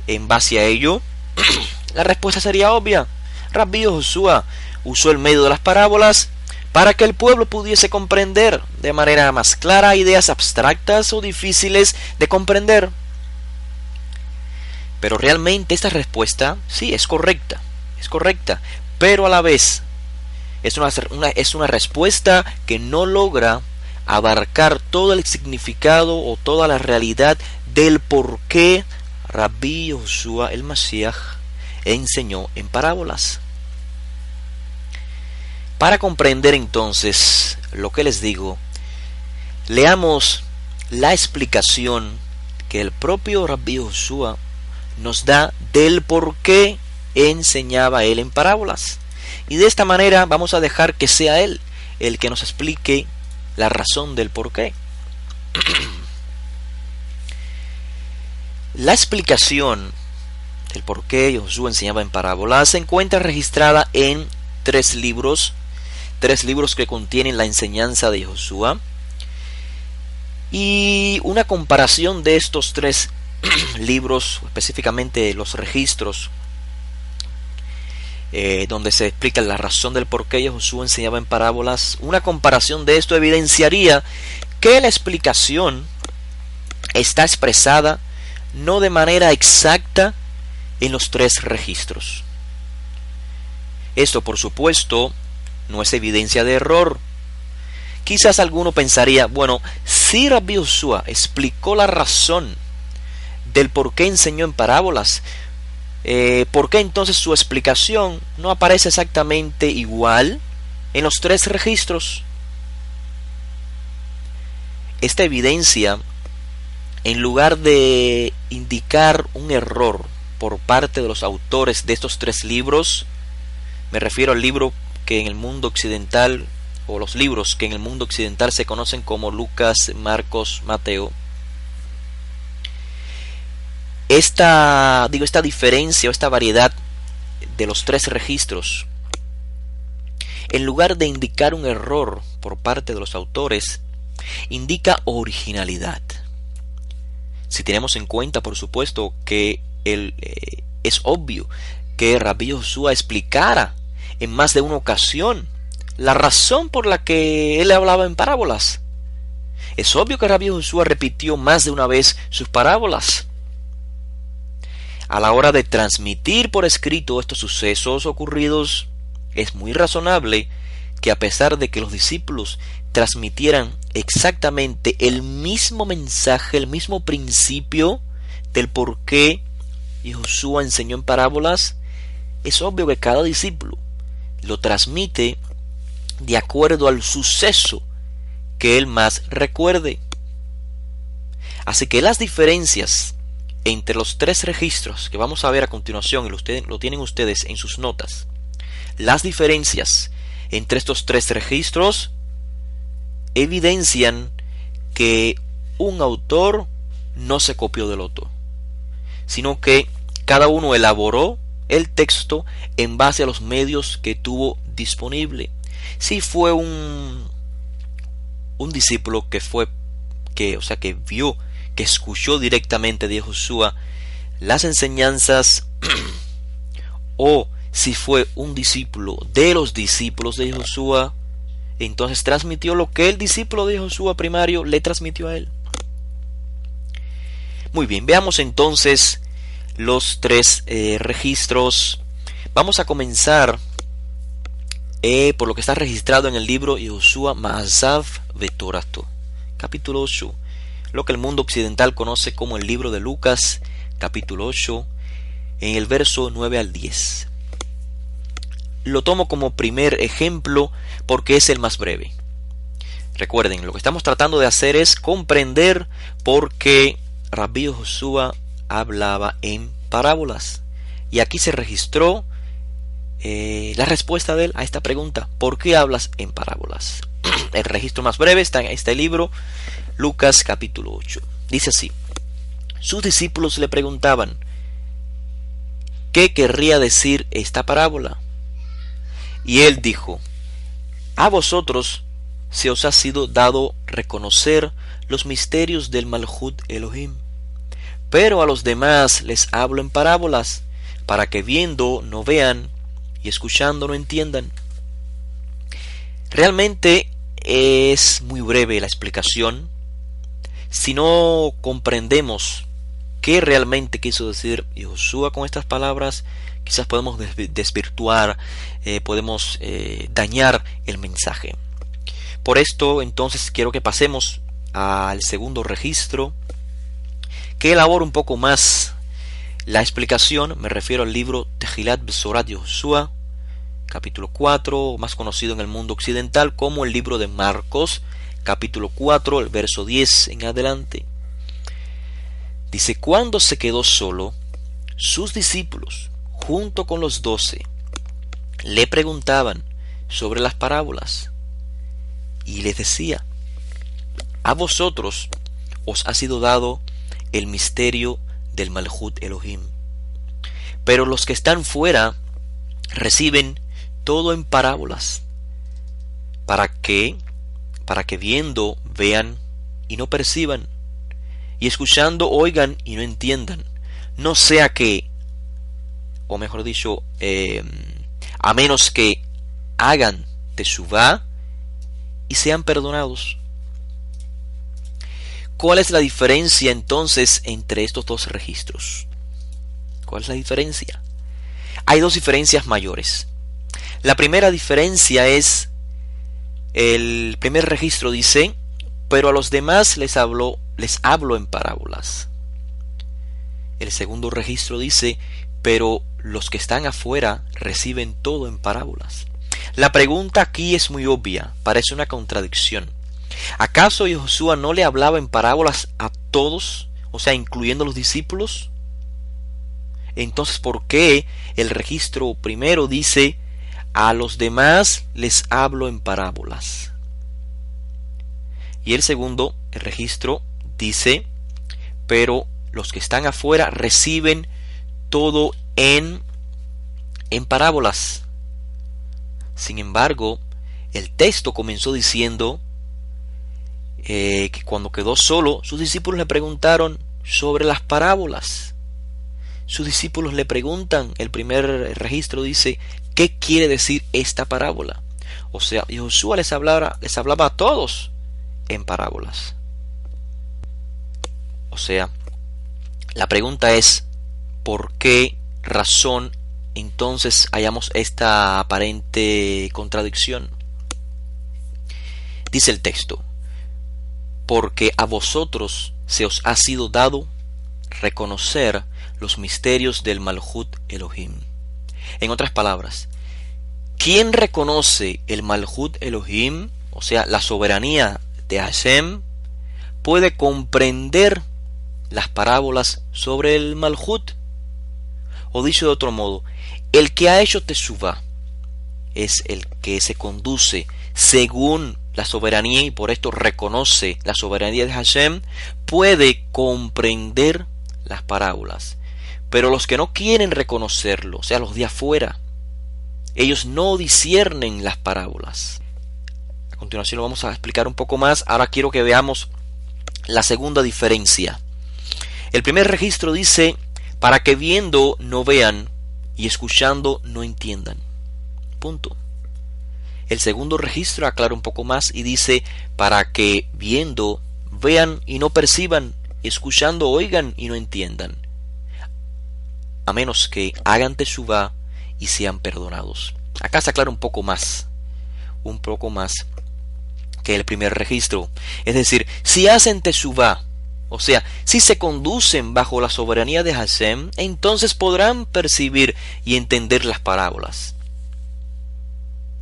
en base a ello, la respuesta sería obvia. Rabbi Joshua usó el medio de las parábolas para que el pueblo pudiese comprender de manera más clara ideas abstractas o difíciles de comprender. Pero realmente esta respuesta sí es correcta, pero a la vez es una respuesta que no logra abarcar todo el significado o toda la realidad del por qué Rabbi Joshua el Mashiach enseñó en parábolas. Para comprender entonces lo que les digo, leamos la explicación que el propio Rabbi Joshua nos da del por qué enseñaba él en parábolas. Y de esta manera vamos a dejar que sea él el que nos explique la razón del por qué. La explicación del por qué Joshua enseñaba en parábolas se encuentra registrada en tres libros que contienen la enseñanza de Joshua, y una comparación de estos tres libros, específicamente los registros donde se explica la razón del por qué Joshua enseñaba en parábolas, una comparación de esto evidenciaría que la explicación está expresada no de manera exacta en los tres registros. Esto, por supuesto, no es evidencia de error. Quizás alguno pensaría, bueno, si Rabbi Joshua explicó la razón del por qué enseñó en parábolas, ¿por qué entonces su explicación no aparece exactamente igual en los tres registros? Esta evidencia, en lugar de indicar un error por parte de los autores de estos tres libros, me refiero al libro que en el mundo occidental, o los libros que en el mundo occidental se conocen como Lucas, Marcos, Mateo, esta diferencia o esta variedad de los tres registros, en lugar de indicar un error por parte de los autores, indica originalidad. Si tenemos en cuenta, por supuesto, que es obvio que Rabbi Joshua explicara en más de una ocasión la razón por la que él hablaba en parábolas. Es obvio que Rabbi Joshua repitió más de una vez sus parábolas. A la hora de transmitir por escrito estos sucesos ocurridos, es muy razonable que, a pesar de que los discípulos transmitieran exactamente el mismo mensaje, el mismo principio del por qué Joshua enseñó en parábolas, es obvio que cada discípulo lo transmite de acuerdo al suceso que él más recuerde. Así que las diferencias entre los tres registros que vamos a ver a continuación, y lo tienen ustedes en sus notas, las diferencias entre estos tres registros evidencian que un autor no se copió del otro, sino que cada uno elaboró el texto en base a los medios que tuvo disponible. Si fue un discípulo que vio, que escuchó directamente de Josué las enseñanzas, o si fue un discípulo de los discípulos de Josué, entonces transmitió lo que el discípulo de Josué primario le transmitió a él. Muy bien, veamos entonces los tres registros. Vamos a comenzar por lo que está registrado en el libro Yoshua Ma'asav Vetorato, capítulo 8, lo que el mundo occidental conoce como el libro de Lucas, capítulo 8, en el verso 9 al 10. Lo tomo como primer ejemplo porque es el más breve. Recuerden, lo que estamos tratando de hacer es comprender por qué Rabbi Joshua hablaba en parábolas. Y aquí se registró la respuesta de él a esta pregunta: ¿por qué hablas en parábolas? El registro más breve está en este libro, Lucas capítulo 8. Dice así: sus discípulos le preguntaban, ¿qué querría decir esta parábola? Y él dijo: a vosotros se os ha sido dado reconocer los misterios del Malhut Elohim, pero a los demás les hablo en parábolas, para que viendo no vean y escuchando no entiendan. Realmente es muy breve la explicación. Si no comprendemos qué realmente quiso decir Josué con estas palabras, quizás podemos desvirtuar, podemos dañar el mensaje. Por esto, entonces, quiero que pasemos al segundo registro, que elabora un poco más la explicación. Me refiero al libro Tejilat Besorat de Josué, capítulo 4, más conocido en el mundo occidental como el libro de Marcos, capítulo 4, el verso 10 en adelante. Dice: cuando se quedó solo, sus discípulos, junto con los 12, le preguntaban sobre las parábolas, y les decía: a vosotros os ha sido dado el misterio del Malhut Elohim, pero los que están fuera reciben todo en parábolas, para que viendo vean y no perciban, y escuchando oigan y no entiendan, no sea que, o mejor dicho, a menos que hagan teshuvá y sean perdonados. ¿Cuál es la diferencia entonces entre estos dos registros? ¿Cuál es la diferencia? Hay dos diferencias mayores. La primera diferencia es: el primer registro dice, pero a los demás les hablo en parábolas. El segundo registro dice, pero los que están afuera reciben todo en parábolas. La pregunta aquí es muy obvia, parece una contradicción. ¿Acaso Josué no le hablaba en parábolas a todos, o sea, incluyendo a los discípulos? Entonces, ¿por qué el registro primero dice: a los demás les hablo en parábolas? Y el segundo, el registro, dice: pero los que están afuera reciben todo en parábolas. Sin embargo, el texto comenzó diciendo que cuando quedó solo, sus discípulos le preguntaron sobre las parábolas. Sus discípulos le preguntan, el primer registro dice: ¿qué quiere decir esta parábola? O sea, Josué les hablaba a todos en parábolas. O sea, la pregunta es: ¿por qué razón entonces hallamos esta aparente contradicción? Dice el texto: porque a vosotros se os ha sido dado reconocer los misterios del Malhut Elohim. En otras palabras, Quien reconoce el Malhut Elohim, o sea, la soberanía de Hashem, puede comprender las parábolas sobre el Malhut. O dicho de otro modo, el que ha hecho Teshuvah es el que se conduce según la soberanía y por esto reconoce la soberanía de Hashem, puede comprender las parábolas. Pero los que no quieren reconocerlo, o sea, los de afuera, ellos no disciernen las parábolas. A continuación lo vamos a explicar un poco más. Ahora quiero que veamos la segunda diferencia. El primer registro dice, para que viendo no vean y escuchando no entiendan. Punto. El segundo registro aclara un poco más y dice, para que viendo vean y no perciban, y escuchando oigan y no entiendan, a menos que hagan teshuvá y sean perdonados. Acá se aclara un poco más que el primer registro. Es decir, si hacen teshuvá, o sea, si se conducen bajo la soberanía de Hashem, entonces podrán percibir y entender las parábolas.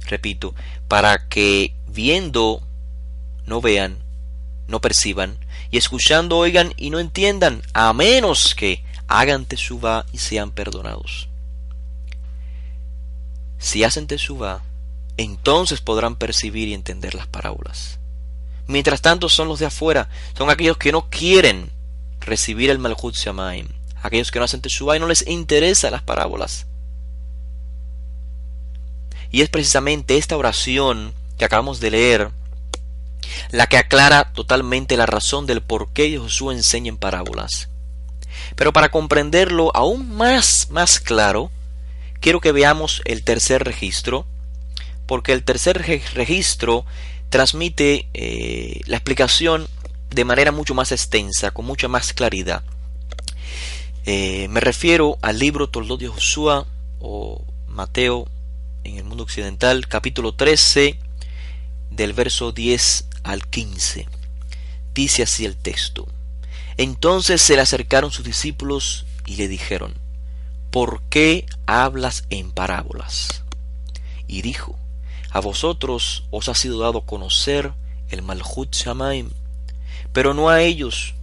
Repito, para que viendo no vean, no perciban, y escuchando oigan y no entiendan, a menos que hagan teshuvá y sean perdonados. Si hacen teshuvá, entonces podrán percibir y entender las parábolas. Mientras tanto son los de afuera, son aquellos que no quieren recibir el Malhut Shamayim, aquellos que no hacen teshuvá y no les interesan las parábolas. Y es precisamente esta oración que acabamos de leer la que aclara totalmente la razón del por qué Josué enseña en parábolas. Pero para comprenderlo aún más claro, quiero que veamos el tercer registro, porque el tercer registro transmite la explicación de manera mucho más extensa, con mucha más claridad. Me refiero al libro Toldot de Josué o Mateo en el mundo occidental, capítulo 13, del verso 10 al 15. Dice así el texto: Entonces se le acercaron sus discípulos y le dijeron: ¿Por qué hablas en parábolas? Y dijo: A vosotros os ha sido dado conocer el Malhut Shamayim, pero no a ellos.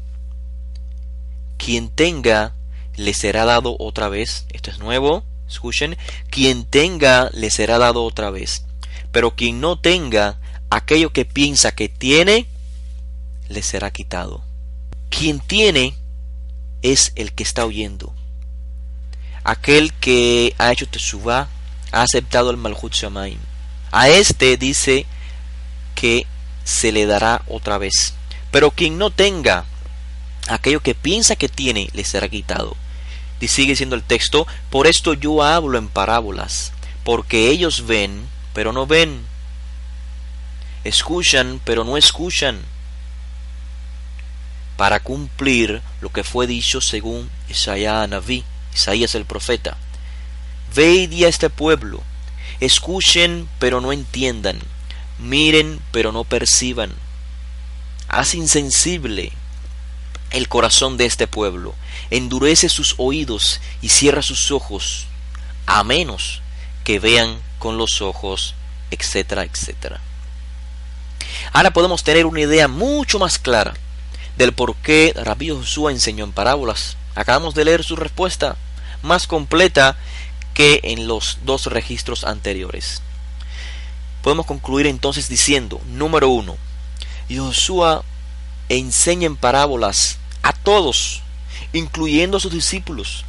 Quien tenga, le será dado otra vez. Esto es nuevo. Escuchen, quien tenga le será dado otra vez, pero quien no tenga, aquello que piensa que tiene, le será quitado. Quien tiene es el que está oyendo. Aquel que ha hecho teshuvá, ha aceptado el Malhut Shamayim. A este dice que se le dará otra vez, pero quien no tenga, aquello que piensa que tiene, le será quitado. Y sigue diciendo el texto: Por esto yo hablo en parábolas, porque ellos ven, pero no ven, escuchan, pero no escuchan, para cumplir lo que fue dicho según Isaías el profeta: Ve y di a este pueblo, escuchen, pero no entiendan, miren, pero no perciban. Haz insensible el corazón de este pueblo, endurece sus oídos y cierra sus ojos, a menos que vean con los ojos, etcétera, etcétera. Ahora podemos tener una idea mucho más clara del por qué Rabbi Josué enseñó en parábolas. Acabamos de leer su respuesta, más completa que en los dos registros anteriores. Podemos concluir entonces diciendo: número 1, Josué enseña en parábolas a todos, incluyendo a sus discípulos.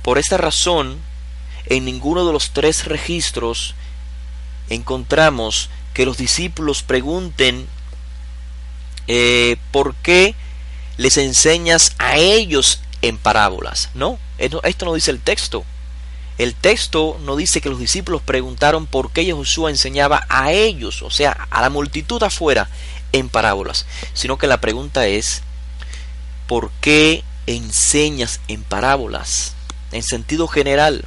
Por esta razón, en ninguno de los tres registros encontramos que los discípulos pregunten ¿por qué les enseñas a ellos en parábolas? No, esto no dice el texto. El texto no dice que los discípulos preguntaron por qué Josué enseñaba a ellos, o sea, a la multitud afuera, en parábolas, sino que la pregunta es: ¿por qué enseñas en parábolas? En sentido general.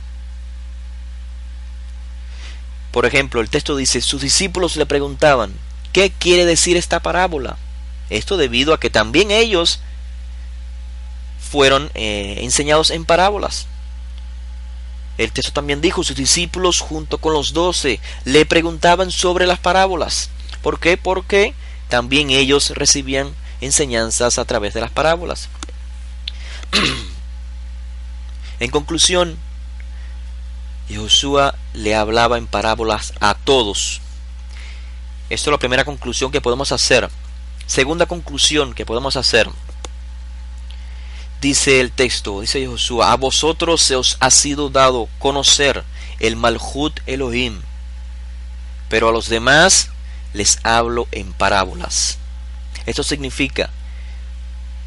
Por ejemplo, el texto dice: sus discípulos le preguntaban: ¿qué quiere decir esta parábola? Esto debido a que también ellos fueron enseñados en parábolas. El texto también dijo, sus discípulos junto con los 12 le preguntaban sobre las parábolas. ¿Por qué? Porque también ellos recibían enseñanzas a través de las parábolas. En conclusión, Josué le hablaba en parábolas a todos. Esto es la primera conclusión que podemos hacer. Segunda conclusión que podemos hacer. Dice el texto, dice Josué, a vosotros se os ha sido dado conocer el Malhut Elohim, pero a los demás les hablo en parábolas. Esto significa,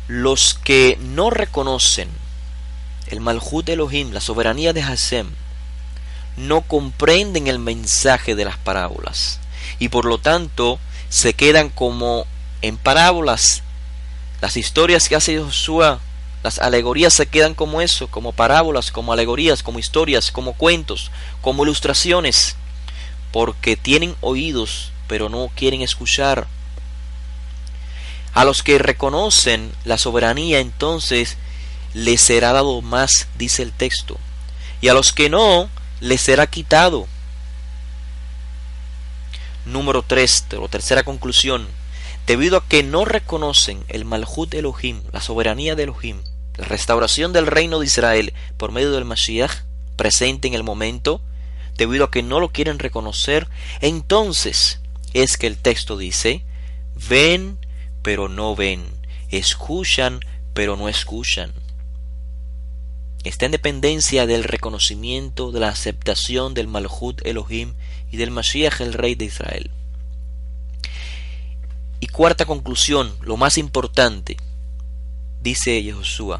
los que no reconocen el Malhut Elohim, la soberanía de Hashem, no comprenden el mensaje de las parábolas y por lo tanto se quedan como en parábolas. Las historias que hace Josué, las alegorías se quedan como eso, como parábolas, como alegorías, como historias, como cuentos, como ilustraciones, porque tienen oídos pero no quieren escuchar. A los que reconocen la soberanía entonces les será dado más, dice el texto, y a los que no, les será quitado. Número 3, o tercera conclusión, debido a que no reconocen el Malhut Elohim, la soberanía de Elohim, la restauración del reino de Israel por medio del Mashiach presente en el momento, debido a que no lo quieren reconocer, entonces es que el texto dice, ven pero no ven, escuchan pero no escuchan. Está en dependencia del reconocimiento, de la aceptación del Malhut Elohim y del Mashiach, el rey de Israel. Y cuarta conclusión, lo más importante, dice Josué,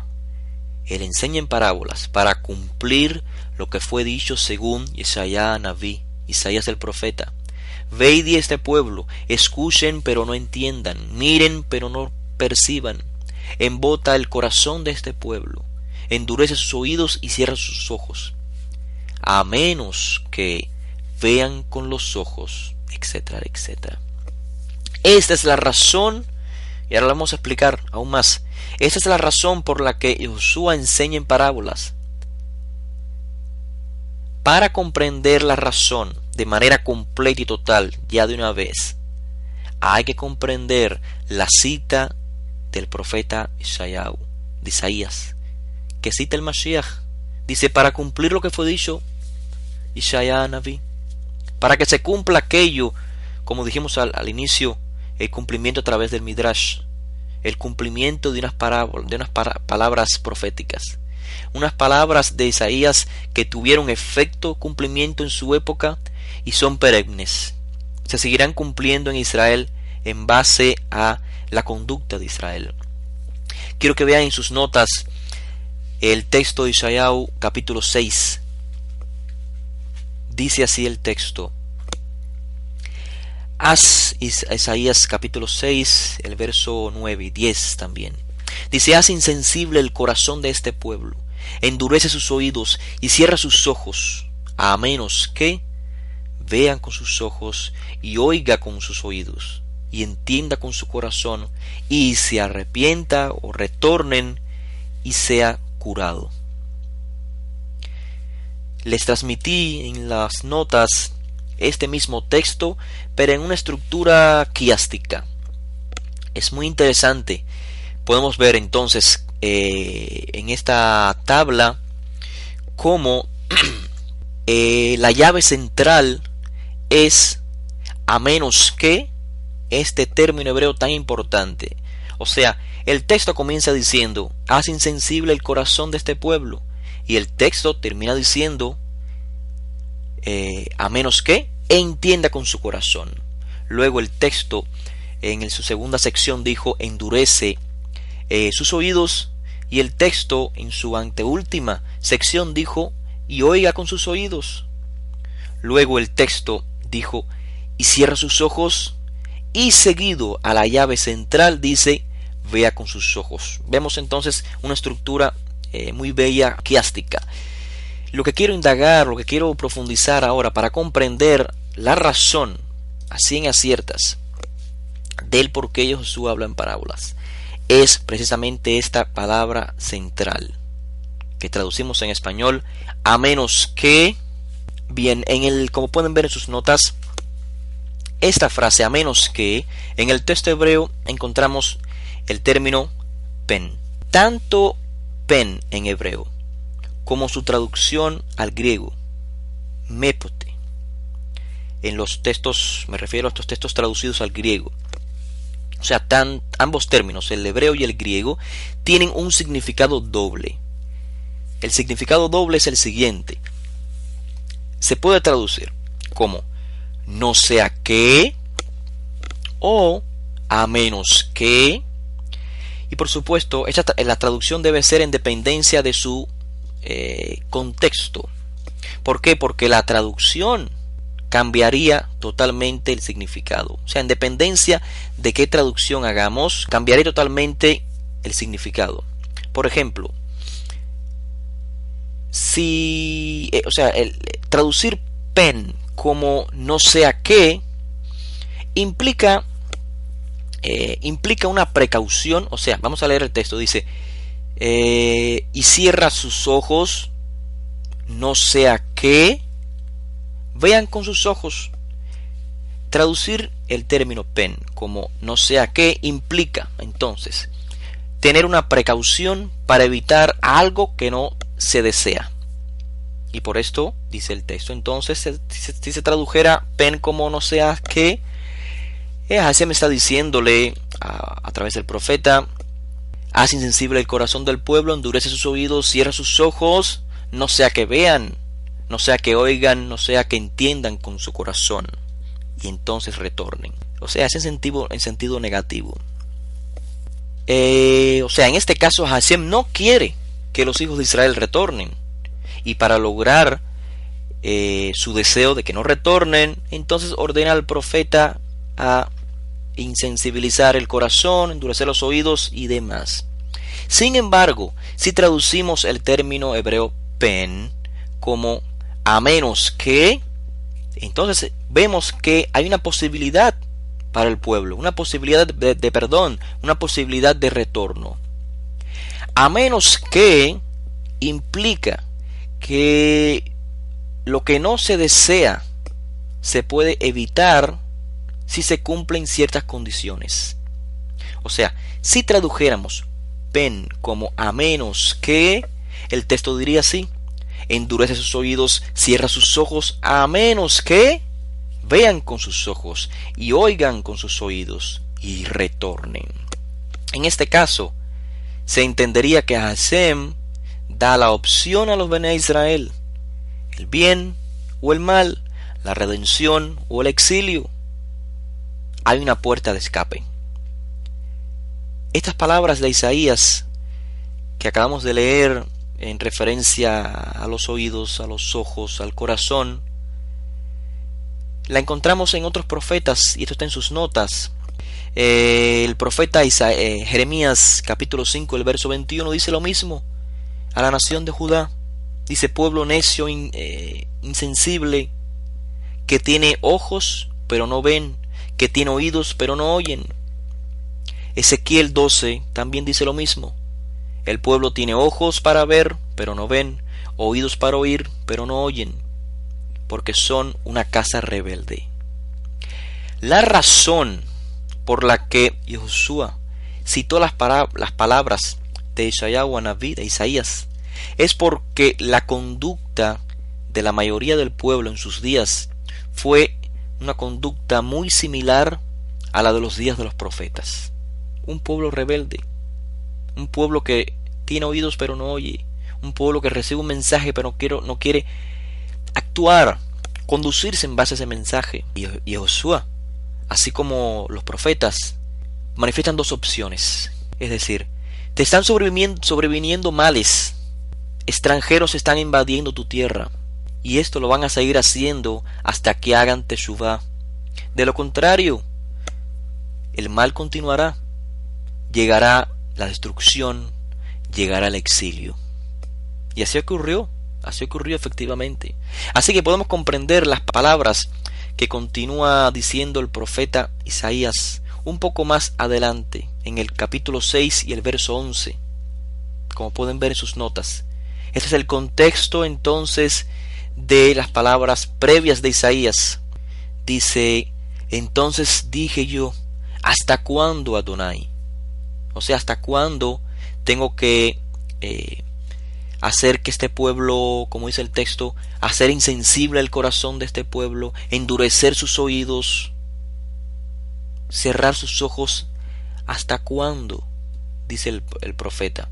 él enseña en parábolas para cumplir lo que fue dicho según Isaías Naví, Isaías el profeta. Ve y di a este pueblo, escuchen pero no entiendan, miren pero no perciban. Embota el corazón de este pueblo, endurece sus oídos y cierra sus ojos, a menos que vean con los ojos, etcétera, etcétera. Esta es la razón, y ahora lo vamos a explicar aún más. Esta es la razón por la que Josué enseña en parábolas. Para comprender la razón de manera completa y total, ya de una vez, hay que comprender la cita del profeta Isaías, que cita el Mashiach. Dice, para cumplir lo que fue dicho Isaías Naví, para que se cumpla aquello, como dijimos al inicio, el cumplimiento a través del Midrash, el cumplimiento de unas parábolas, de unas palabras proféticas, unas palabras de Isaías que tuvieron efecto, cumplimiento en su época y son perennes. Se seguirán cumpliendo en Israel en base a la conducta de Israel. Quiero que vean en sus notas el texto de Isaías capítulo 6. Dice así el texto. Haz, Isaías capítulo 6, el verso 9 y 10 también. Dice, haz insensible el corazón de este pueblo, endurece sus oídos y cierra sus ojos, a menos que vean con sus ojos y oiga con sus oídos y entienda con su corazón y se arrepienta o retornen y sea curado. Les transmití en las notas este mismo texto, pero en una estructura quiástica. Es muy interesante. Podemos ver entonces en esta tabla cómo la llave central es a menos que, este término hebreo tan importante. O sea, el texto comienza diciendo, haz insensible el corazón de este pueblo, y el texto termina diciendo, a menos que entienda con su corazón. Luego el texto en su segunda sección dijo, endurece sus oídos, y el texto en su anteúltima sección dijo, y oiga con sus oídos. Luego el texto dijo, y cierra sus ojos, y seguido a la llave central dice, vea con sus ojos. Vemos entonces una estructura muy bella, quiástica. Lo que quiero indagar, lo que quiero profundizar ahora para comprender la razón, así en aciertas, del por qué Josué habla en parábolas, es precisamente esta palabra central, que traducimos en español, a menos que. Bien, como pueden ver en sus notas, esta frase, a menos que, en el texto hebreo encontramos el término pen. Tanto pen en hebreo como su traducción al griego, mépote, en los textos, me refiero a estos textos traducidos al griego. O sea, ambos términos, el hebreo y el griego, tienen un significado doble. El significado doble es el siguiente. Se puede traducir como no sea que o a menos que. Y por supuesto, la traducción debe ser en dependencia de su contexto. ¿Por qué? Porque la traducción cambiaría totalmente el significado. O sea, en dependencia de qué traducción hagamos, cambiaría totalmente el significado. Por ejemplo, traducir pen como no sea qué implica una precaución. O sea, vamos a leer el texto. Dice, y cierra sus ojos, no sea que vean con sus ojos. Traducir el término pen como no sea que implica entonces tener una precaución para evitar algo que no se desea. Y por esto dice el texto. Entonces, si se tradujera pen como no sea que, Hashem está diciéndole a través del profeta: haz insensible el corazón del pueblo, endurece sus oídos, cierra sus ojos, no sea que vean, no sea que oigan, no sea que entiendan con su corazón y entonces retornen. O sea, es en sentido negativo. O sea, en este caso Hashem no quiere que los hijos de Israel retornen. Y para lograr su deseo de que no retornen, entonces ordena al profeta a insensibilizar el corazón, endurecer los oídos y demás. Sin embargo, si traducimos el término hebreo pen como a menos que, entonces vemos que hay una posibilidad para el pueblo, una posibilidad de perdón, una posibilidad de retorno. A menos que implica que lo que no se desea se puede evitar si se cumplen ciertas condiciones. O sea, si tradujéramos pen como a menos que, el texto diría así: endurece sus oídos, cierra sus ojos, a menos que vean con sus ojos y oigan con sus oídos y retornen. En este caso, se entendería que Hashem da la opción a los Bene Israel: el bien o el mal, la redención o el exilio. Hay una puerta de escape. Estas palabras de Isaías que acabamos de leer en referencia a los oídos, a los ojos, al corazón, la encontramos en otros profetas, y esto está en sus notas. El profeta Jeremías capítulo 5, el verso 21 dice lo mismo a la nación de Judá. Dice: pueblo necio, insensible, que tiene ojos pero no ven, que tiene oídos pero no oyen. Ezequiel 12 también dice lo mismo: el pueblo tiene ojos para ver pero no ven, oídos para oír pero no oyen, porque son una casa rebelde. La razón por la que Yahushua citó las palabras de Yeshayahu Naví, de Isaías, es porque la conducta de la mayoría del pueblo en sus días fue una conducta muy similar a la de los días de los profetas. Un pueblo rebelde, un pueblo que tiene oídos pero no oye, un pueblo que recibe un mensaje pero no quiere actuar, conducirse en base a ese mensaje. Y Yahushua, así como los profetas, manifiestan dos opciones. Es decir, te están sobreviniendo males, extranjeros están invadiendo tu tierra, y esto lo van a seguir haciendo hasta que hagan teshuvá. De lo contrario, el mal continuará, llegará la destrucción, llegará el exilio. Y así ocurrió efectivamente. Así que podemos comprender las palabras que continúa diciendo el profeta Isaías un poco más adelante, en el capítulo 6 y el verso 11, como pueden ver en sus notas. Este es el contexto entonces de las palabras previas de Isaías. Dice: entonces dije yo, ¿hasta cuándo, Adonai? O sea, ¿hasta cuándo tengo que hacer que este pueblo, como dice el texto, hacer insensible el corazón de este pueblo, endurecer sus oídos, cerrar sus ojos? ¿Hasta cuándo? Dice el profeta.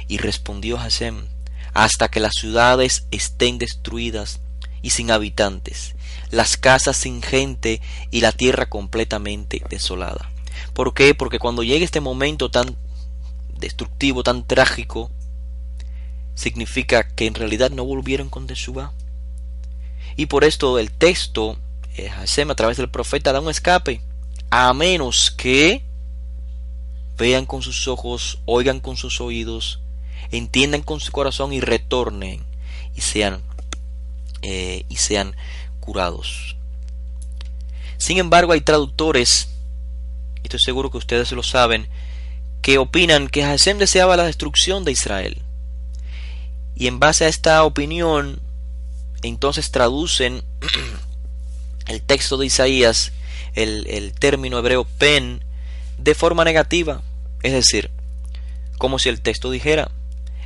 Y respondió Hasem: hasta que las ciudades estén destruidas y sin habitantes, las casas sin gente y la tierra completamente desolada. ¿Por qué? Porque cuando llegue este momento tan destructivo, tan trágico, significa que en realidad no volvieron con Teshuvá. Y por esto el texto, Hasem a través del profeta da un escape, a menos que vean con sus ojos, oigan con sus oídos, entiendan con su corazón y retornen y sean curados. Sin embargo, hay traductores, y estoy seguro que ustedes lo saben, que opinan que Hasem deseaba la destrucción de Israel. Y en base a esta opinión, entonces traducen el texto de Isaías, el término hebreo pen, de forma negativa. Es decir, como si el texto dijera: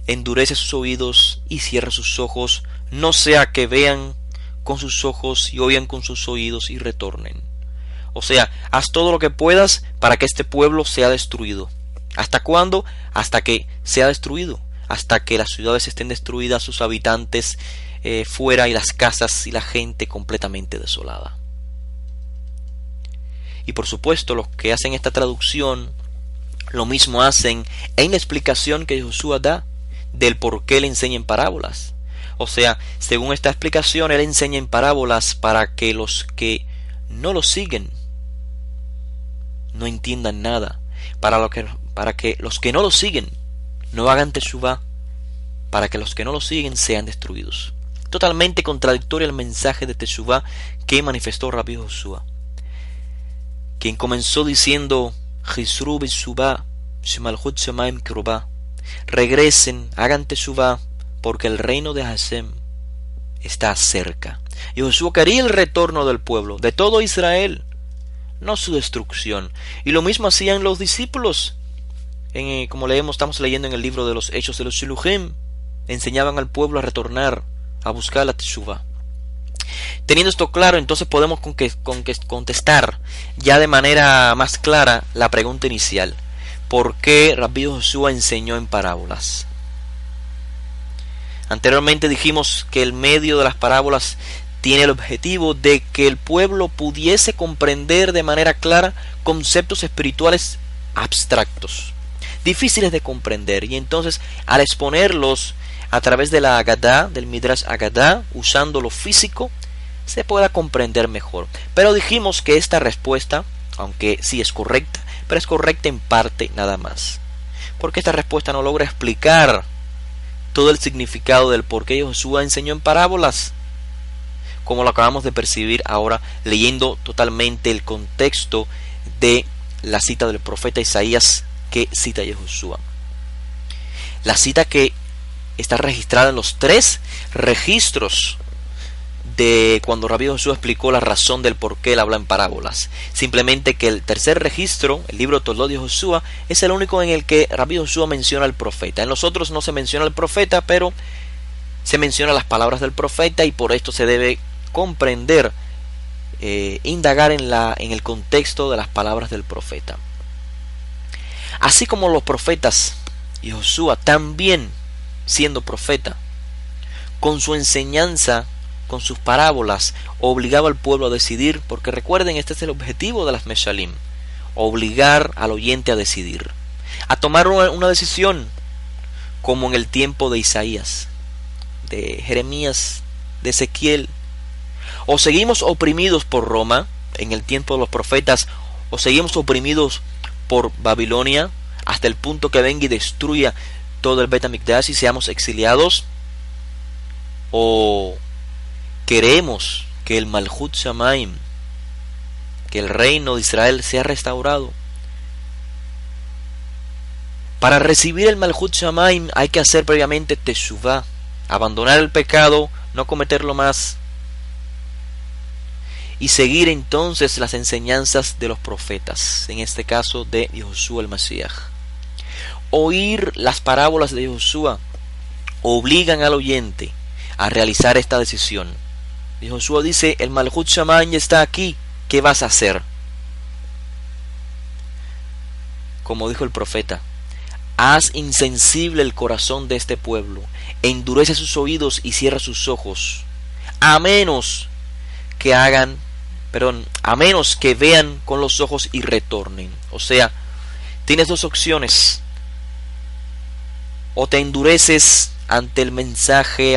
endurece sus oídos y cierra sus ojos, no sea que vean con sus ojos y oigan con sus oídos y retornen. O sea, haz todo lo que puedas para que este pueblo sea destruido. ¿Hasta cuándo? Hasta que sea destruido, hasta que las ciudades estén destruidas, sus habitantes fuera, y las casas y la gente completamente desolada. Y por supuesto, los que hacen esta traducción lo mismo hacen en la explicación que Josué da del por qué le enseña en parábolas. O sea, según esta explicación, él enseña en parábolas para que los que no lo siguen no entiendan nada, para que los que no lo siguen no hagan teshuvá, para que los que no lo siguen sean destruidos. Totalmente contradictorio el mensaje de teshuvá que manifestó Rabbi Josué, quien comenzó diciendo: Jisru b'teshuvá, shemalchut shamayim krubá. Regresen, hagan teshuvá, porque el reino de Hashem está cerca. Y Josué quería el retorno del pueblo, de todo Israel, no su destrucción. Y lo mismo hacían los discípulos. Como estamos leyendo en el libro de los Hechos de los Shiluchim, enseñaban al pueblo a retornar, a buscar la teshuvá. Teniendo esto claro, entonces podemos contestar ya de manera más clara la pregunta inicial: ¿por qué Rabbi Josué enseñó en parábolas? Anteriormente dijimos que el medio de las parábolas tiene el objetivo de que el pueblo pudiese comprender de manera clara conceptos espirituales abstractos, difíciles de comprender, y entonces al exponerlos a través de la Agadá, del Midrash Agadá, usando lo físico, se pueda comprender mejor. Pero dijimos que esta respuesta, aunque sí es correcta, pero es correcta en parte nada más, porque esta respuesta no logra explicar todo el significado del por qué Josué enseñó en parábolas, como lo acabamos de percibir ahora leyendo totalmente el contexto de la cita del profeta Isaías que cita Josué. La cita que está registrada en los 3 registros de cuando Rabbi Josué explicó la razón del por qué él habla en parábolas. Simplemente que el tercer registro, el libro Toldot de Josué, es el único en el que Rabbi Josué menciona al profeta. En los otros no se menciona al profeta, pero se menciona las palabras del profeta, y por esto se debe comprender, indagar en el contexto de las palabras del profeta. Así como los profetas y Josué, también siendo profeta, con su enseñanza, con sus parábolas, obligaba al pueblo a decidir, porque recuerden, este es el objetivo de las Meshalim: obligar al oyente a decidir, a tomar una decisión, como en el tiempo de Isaías, de Jeremías, de Ezequiel. O seguimos oprimidos por Roma en el tiempo de los profetas, o seguimos oprimidos por Babilonia hasta el punto que venga y destruya todo el Bet HaMikdash y seamos exiliados, o queremos que el Malchut Shamayim, que el reino de Israel sea restaurado. Para recibir el Malchut Shamayim hay que hacer previamente teshuvá, abandonar el pecado, no cometerlo más, y seguir entonces las enseñanzas de los profetas, en este caso de Yahushua el Mashiach. Oír las parábolas de Yahushua obligan al oyente a realizar esta decisión. Yahushua dice: el Malhut Shamayim está aquí, ¿qué vas a hacer? Como dijo el profeta: haz insensible el corazón de este pueblo, endurece sus oídos y cierra sus ojos, a menos que vean con los ojos y retornen. O sea, tienes dos opciones: o te endureces ante el mensaje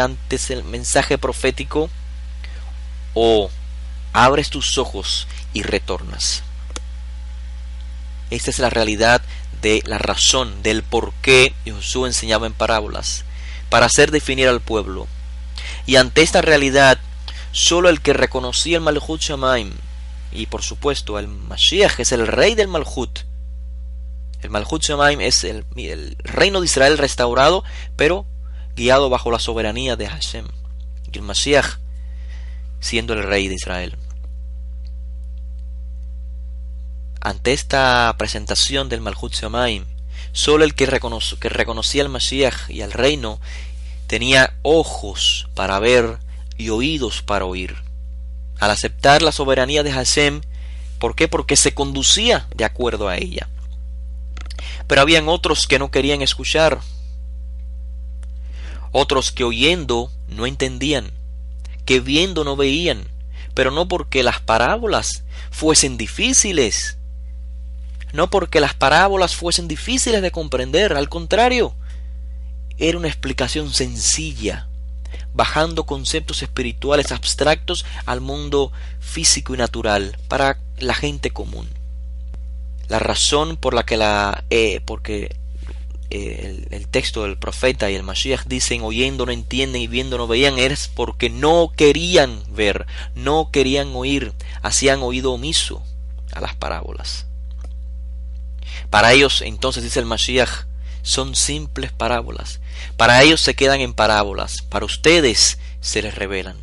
profético, o abres tus ojos y retornas. Esta es la realidad de la razón del por qué Josué enseñaba en parábolas, para hacer definir al pueblo. Y ante esta realidad, solo el que reconocía el Malhut Shamayim, y por supuesto el Mashiach es el rey del Malhut. El Malhut Shamayim es el reino de Israel restaurado, pero guiado bajo la soberanía de Hashem. Y el Mashiach siendo el rey de Israel. Ante esta presentación del Malhut Shamayim, solo el que reconocía al Mashiach y al reino tenía ojos para ver y oídos para oír. Al aceptar la soberanía de Hashem, ¿por qué? Porque se conducía de acuerdo a ella. Pero habían otros que no querían escuchar, otros que oyendo no entendían, que viendo no veían, pero no porque las parábolas fuesen difíciles, no porque las parábolas fuesen difíciles de comprender, al contrario, era una explicación sencilla, bajando conceptos espirituales abstractos al mundo físico y natural para la gente común. La razón por la que el texto del profeta y el Mashiach dicen: oyendo no entienden y viendo no veían, es porque no querían ver, no querían oír, hacían oído omiso a las parábolas. Para ellos, entonces, dice el Mashiach, son simples parábolas. Para ellos se quedan en parábolas, para ustedes se les revelan.